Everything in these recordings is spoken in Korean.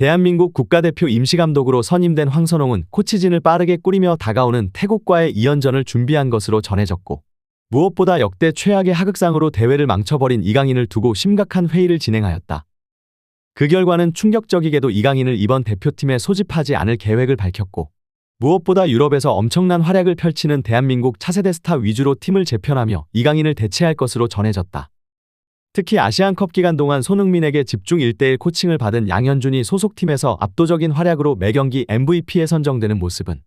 대한민국 국가대표 임시감독으로 선임된 황선홍은 코치진을 빠르게 꾸리며 다가오는 태국과의 2연전을 준비한 것으로 전해졌고, 무엇보다 역대 최악의 하극상으로 대회를 망쳐버린 이강인을 두고 심각한 회의를 진행하였다. 그 결과는 충격적이게도 이강인을 이번 대표팀에 소집하지 않을 계획을 밝혔고, 무엇보다 유럽에서 엄청난 활약을 펼치는 대한민국 차세대 스타 위주로 팀을 재편하며 이강인을 대체할 것으로 전해졌다. 특히 아시안컵 기간 동안 손흥민에게 집중 1:1 코칭을 받은 양현준이 소속팀에서 압도적인 활약으로 매경기 MVP에 선정되는 모습은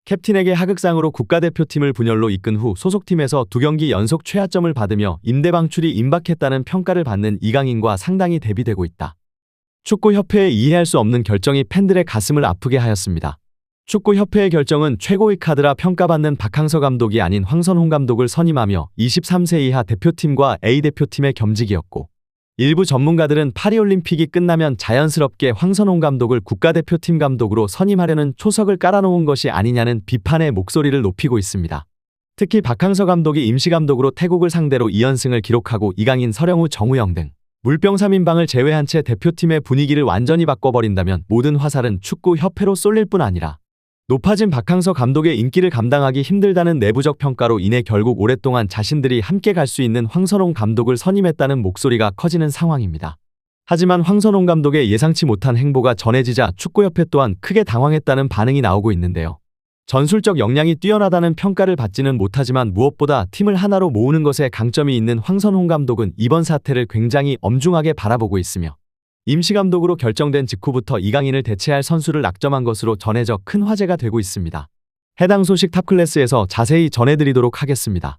캡틴에게 하극상으로 국가대표팀을 분열로 이끈 후 소속팀에서 2경기 연속 최하점을 받으며 임대 방출이 임박했다는 평가를 받는 이강인과 상당히 대비되고 있다. 축구협회의 이해할 수 없는 결정이 팬들의 가슴을 아프게 하였습니다. 축구협회의 결정은 최고의 카드라 평가받는 박항서 감독이 아닌 황선홍 감독을 선임하며 23세 이하 대표팀과 A대표팀의 겸직이었고, 일부 전문가들은 파리올림픽이 끝나면 자연스럽게 황선홍 감독을 국가대표팀 감독으로 선임하려는 초석을 깔아놓은 것이 아니냐는 비판의 목소리를 높이고 있습니다. 특히 박항서 감독이 임시감독으로 태국을 상대로 2연승을 기록하고 이강인, 서령우, 정우영 등 물병 3인방을 제외한 채 대표팀의 분위기를 완전히 바꿔버린다면 모든 화살은 축구협회로 쏠릴 뿐 아니라 높아진 박항서 감독의 인기를 감당하기 힘들다는 내부적 평가로 인해 결국 오랫동안 자신들이 함께 갈 수 있는 황선홍 감독을 선임했다는 목소리가 커지는 상황입니다. 하지만 황선홍 감독의 예상치 못한 행보가 전해지자 축구협회 또한 크게 당황했다는 반응이 나오고 있는데요. 전술적 역량이 뛰어나다는 평가를 받지는 못하지만 무엇보다 팀을 하나로 모으는 것에 강점이 있는 황선홍 감독은 이번 사태를 굉장히 엄중하게 바라보고 있으며, 임시감독으로 결정된 직후부터 이강인을 대체할 선수를 낙점한 것으로 전해져 큰 화제가 되고 있습니다. 해당 소식 탑클래스에서 자세히 전해드리도록 하겠습니다.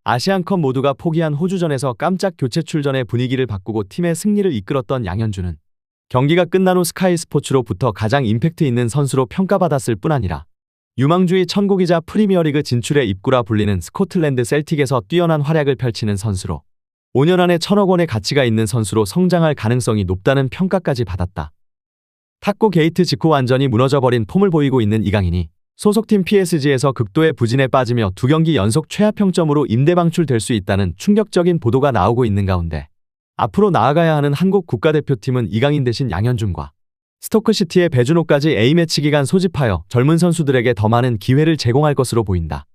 아시안컵 모두가 포기한 호주전에서 깜짝 교체 출전의 분위기를 바꾸고 팀의 승리를 이끌었던 양현준은 경기가 끝난 후 스카이 스포츠로부터 가장 임팩트 있는 선수로 평가받았을 뿐 아니라 유망주의 천국이자 프리미어리그 진출의 입구라 불리는 스코틀랜드 셀틱에서 뛰어난 활약을 펼치는 선수로 5년 안에 1,000억 원의 가치가 있는 선수로 성장할 가능성이 높다는 평가까지 받았다. 탁구 게이트 직후 완전히 무너져버린 폼을 보이고 있는 이강인이 소속팀 PSG에서 극도의 부진에 빠지며 2경기 연속 최하 평점으로 임대 방출될 수 있다는 충격적인 보도가 나오고 있는 가운데, 앞으로 나아가야 하는 한국 국가대표팀은 이강인 대신 양현준과 스토크시티의 배준호까지 A매치 기간 소집하여 젊은 선수들에게 더 많은 기회를 제공할 것으로 보인다.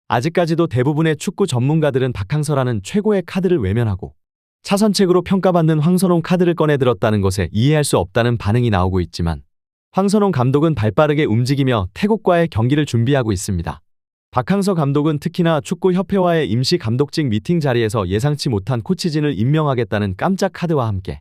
아직까지도 대부분의 축구 전문가들은 박항서라는 최고의 카드를 외면하고 차선책으로 평가받는 황선홍 카드를 꺼내들었다는 것에 이해할 수 없다는 반응이 나오고 있지만, 황선홍 감독은 발빠르게 움직이며 태국과의 경기를 준비하고 있습니다. 박항서 감독은 특히나 축구협회와의 임시감독직 미팅 자리에서 예상치 못한 코치진을 임명하겠다는 깜짝 카드와 함께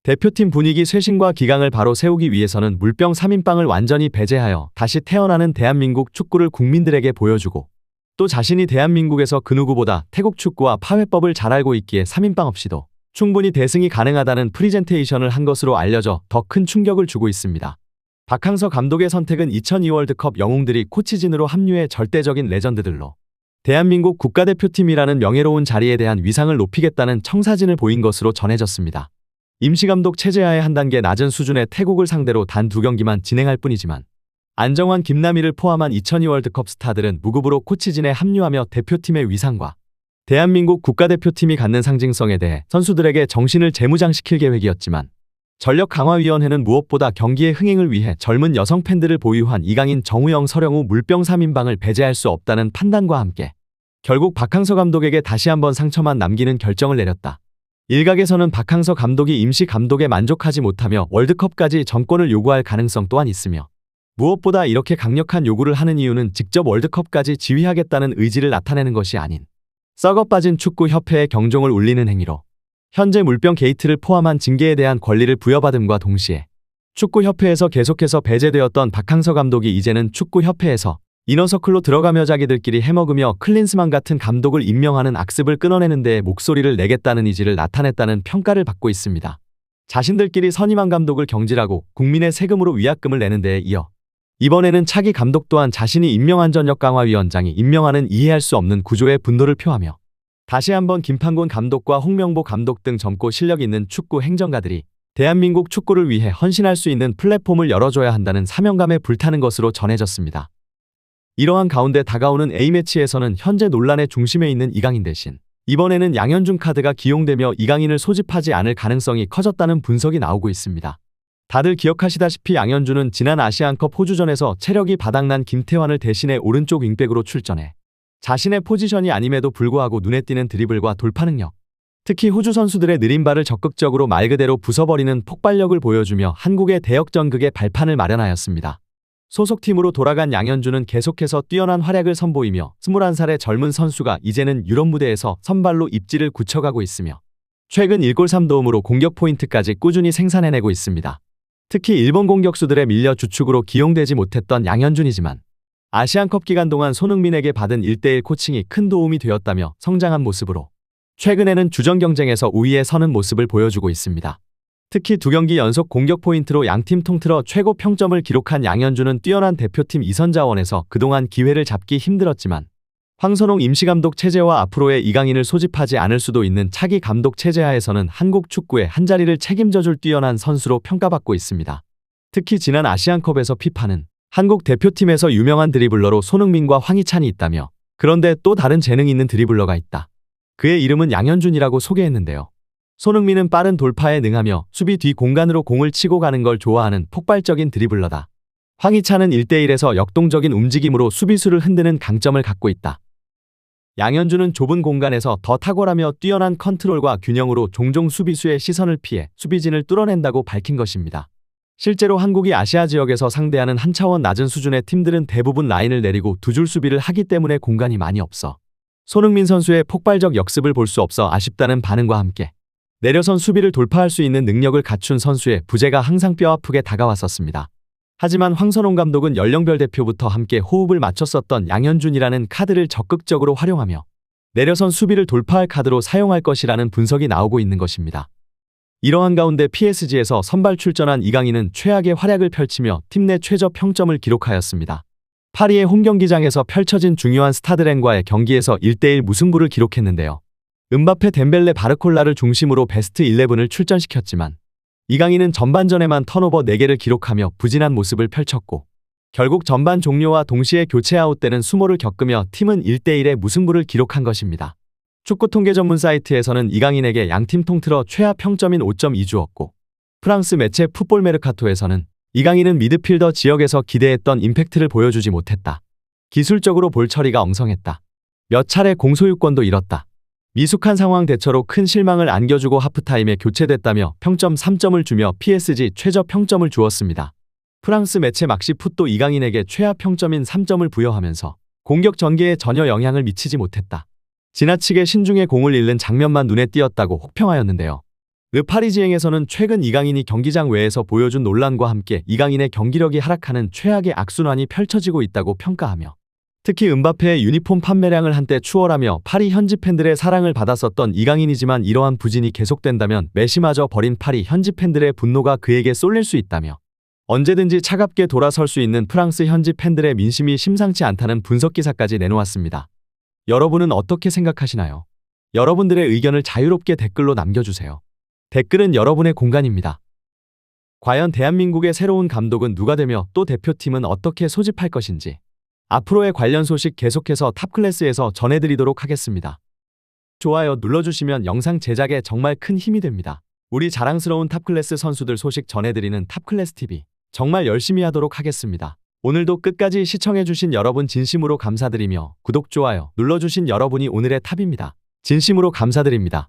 대표팀 분위기 쇄신과 기강을 바로 세우기 위해서는 물병 3인방을 완전히 배제하여 다시 태어나는 대한민국 축구를 국민들에게 보여주고, 또 자신이 대한민국에서 그 누구보다 태국 축구와 파회법을 잘 알고 있기에 3인방 없이도 충분히 대승이 가능하다는 프리젠테이션을 한 것으로 알려져 더 큰 충격을 주고 있습니다. 박항서 감독의 선택은 2002 월드컵 영웅들이 코치진으로 합류해 절대적인 레전드들로 대한민국 국가대표팀이라는 명예로운 자리에 대한 위상을 높이겠다는 청사진을 보인 것으로 전해졌습니다. 임시감독 체제하에 한 단계 낮은 수준의 태국을 상대로 단 2경기만 진행할 뿐이지만, 안정환, 김남희를 포함한 2002 월드컵 스타들은 무급으로 코치진에 합류하며 대표팀의 위상과 대한민국 국가대표팀이 갖는 상징성에 대해 선수들에게 정신을 재무장시킬 계획이었지만, 전력강화위원회는 무엇보다 경기의 흥행을 위해 젊은 여성 팬들을 보유한 이강인, 정우영, 서령우 물병 3인방을 배제할 수 없다는 판단과 함께 결국 박항서 감독에게 다시 한번 상처만 남기는 결정을 내렸다. 일각에서는 박항서 감독이 임시 감독에 만족하지 못하며 월드컵까지 전권을 요구할 가능성 또한 있으며, 무엇보다 이렇게 강력한 요구를 하는 이유는 직접 월드컵까지 지휘하겠다는 의지를 나타내는 것이 아닌 썩어 빠진 축구협회의 경종을 울리는 행위로 현재 물병 게이트를 포함한 징계에 대한 권리를 부여받음과 동시에 축구협회에서 계속해서 배제되었던 박항서 감독이 이제는 축구협회에서 이너서클로 들어가며 자기들끼리 해먹으며 클린스만 같은 감독을 임명하는 악습을 끊어내는 데에 목소리를 내겠다는 의지를 나타냈다는 평가를 받고 있습니다. 자신들끼리 선임한 감독을 경질하고 국민의 세금으로 위약금을 내는 데에 이어 이번에는 차기 감독 또한 자신이 임명한 전력강화위원장이 임명하는 이해할 수 없는 구조에 분노를 표하며, 다시 한번 김판곤 감독과 홍명보 감독 등 젊고 실력 있는 축구 행정가들이 대한민국 축구를 위해 헌신할 수 있는 플랫폼을 열어줘야 한다는 사명감에 불타는 것으로 전해졌습니다. 이러한 가운데 다가오는 A매치에서는 현재 논란의 중심에 있는 이강인 대신 이번에는 양현준 카드가 기용되며 이강인을 소집하지 않을 가능성이 커졌다는 분석이 나오고 있습니다. 다들 기억하시다시피 양현준은 지난 아시안컵 호주전에서 체력이 바닥난 김태환을 대신해 오른쪽 윙백으로 출전해 자신의 포지션이 아님에도 불구하고 눈에 띄는 드리블과 돌파 능력, 특히 호주 선수들의 느린 발을 적극적으로 말 그대로 부숴버리는 폭발력을 보여주며 한국의 대역전극의 발판을 마련하였습니다. 소속팀으로 돌아간 양현준은 계속해서 뛰어난 활약을 선보이며 21살의 젊은 선수가 이제는 유럽 무대에서 선발로 입지를 굳혀가고 있으며 최근 1골 3도움으로 공격 포인트까지 꾸준히 생산해내고 있습니다. 특히 일본 공격수들에 밀려 주축으로 기용되지 못했던 양현준이지만 아시안컵 기간 동안 손흥민에게 받은 1:1 코칭이 큰 도움이 되었다며 성장한 모습으로 최근에는 주전 경쟁에서 우위에 서는 모습을 보여주고 있습니다. 특히 2경기 연속 공격 포인트로 양팀 통틀어 최고 평점을 기록한 양현준은 뛰어난 대표팀 2선 자원에서 그동안 기회를 잡기 힘들었지만 황선홍 임시감독 체제와 앞으로의 이강인을 소집하지 않을 수도 있는 차기 감독 체제하에서는 한국 축구의 한자리를 책임져줄 뛰어난 선수로 평가받고 있습니다. 특히 지난 아시안컵에서 피파는 한국 대표팀에서 유명한 드리블러로 손흥민과 황희찬이 있다며 그런데 또 다른 재능 있는 드리블러가 있다. 그의 이름은 양현준이라고 소개했는데요. 손흥민은 빠른 돌파에 능하며 수비 뒤 공간으로 공을 치고 가는 걸 좋아하는 폭발적인 드리블러다. 황희찬은 1:1에서 역동적인 움직임으로 수비수를 흔드는 강점을 갖고 있다. 양현준은 좁은 공간에서 더 탁월하며 뛰어난 컨트롤과 균형으로 종종 수비수의 시선을 피해 수비진을 뚫어낸다고 밝힌 것입니다. 실제로 한국이 아시아 지역에서 상대하는 한 차원 낮은 수준의 팀들은 대부분 라인을 내리고 두 줄 수비를 하기 때문에 공간이 많이 없어 손흥민 선수의 폭발적 역습을 볼 수 없어 아쉽다는 반응과 함께 내려선 수비를 돌파할 수 있는 능력을 갖춘 선수의 부재가 항상 뼈아프게 다가왔었습니다. 하지만 황선홍 감독은 연령별 대표부터 함께 호흡을 맞췄었던 양현준이라는 카드를 적극적으로 활용하며 내려선 수비를 돌파할 카드로 사용할 것이라는 분석이 나오고 있는 것입니다. 이러한 가운데 PSG에서 선발 출전한 이강인은 최악의 활약을 펼치며 팀 내 최저 평점을 기록하였습니다. 파리의 홈경기장에서 펼쳐진 중요한 스타드랭과의 경기에서 1:1 무승부를 기록했는데요. 음바페, 덴벨레, 바르콜라를 중심으로 베스트 11을 출전시켰지만 이강인은 전반전에만 턴오버 4개를 기록하며 부진한 모습을 펼쳤고 결국 전반 종료와 동시에 교체 아웃되는 수모를 겪으며 팀은 1:1의 무승부를 기록한 것입니다. 축구 통계 전문 사이트에서는 이강인에게 양팀 통틀어 최하 평점인 5.2 주었고 프랑스 매체 풋볼 메르카토에서는 이강인은 미드필더 지역에서 기대했던 임팩트를 보여주지 못했다. 기술적으로 볼 처리가 엉성했다. 몇 차례 공소유권도 잃었다. 미숙한 상황 대처로 큰 실망을 안겨주고 하프타임에 교체됐다며 평점 3점을 주며 PSG 최저 평점을 주었습니다. 프랑스 매체 막시 풋도 이강인에게 최하 평점인 3점을 부여하면서 공격 전개에 전혀 영향을 미치지 못했다. 지나치게 신중에 공을 잃는 장면만 눈에 띄었다고 혹평하였는데요. 르파리지앵에서는 최근 이강인이 경기장 외에서 보여준 논란과 함께 이강인의 경기력이 하락하는 최악의 악순환이 펼쳐지고 있다고 평가하며 특히 음바페의 유니폼 판매량을 한때 추월하며 파리 현지 팬들의 사랑을 받았었던 이강인이지만 이러한 부진이 계속된다면 메시마저 버린 파리 현지 팬들의 분노가 그에게 쏠릴 수 있다며 언제든지 차갑게 돌아설 수 있는 프랑스 현지 팬들의 민심이 심상치 않다는 분석 기사까지 내놓았습니다. 여러분은 어떻게 생각하시나요? 여러분들의 의견을 자유롭게 댓글로 남겨주세요. 댓글은 여러분의 공간입니다. 과연 대한민국의 새로운 감독은 누가 되며 또 대표팀은 어떻게 소집할 것인지 앞으로의 관련 소식 계속해서 탑클래스에서 전해드리도록 하겠습니다. 좋아요 눌러주시면 영상 제작에 정말 큰 힘이 됩니다. 우리 자랑스러운 탑클래스 선수들 소식 전해드리는 탑클래스TV 정말 열심히 하도록 하겠습니다. 오늘도 끝까지 시청해주신 여러분 진심으로 감사드리며 구독, 좋아요 눌러주신 여러분이 오늘의 탑입니다. 진심으로 감사드립니다.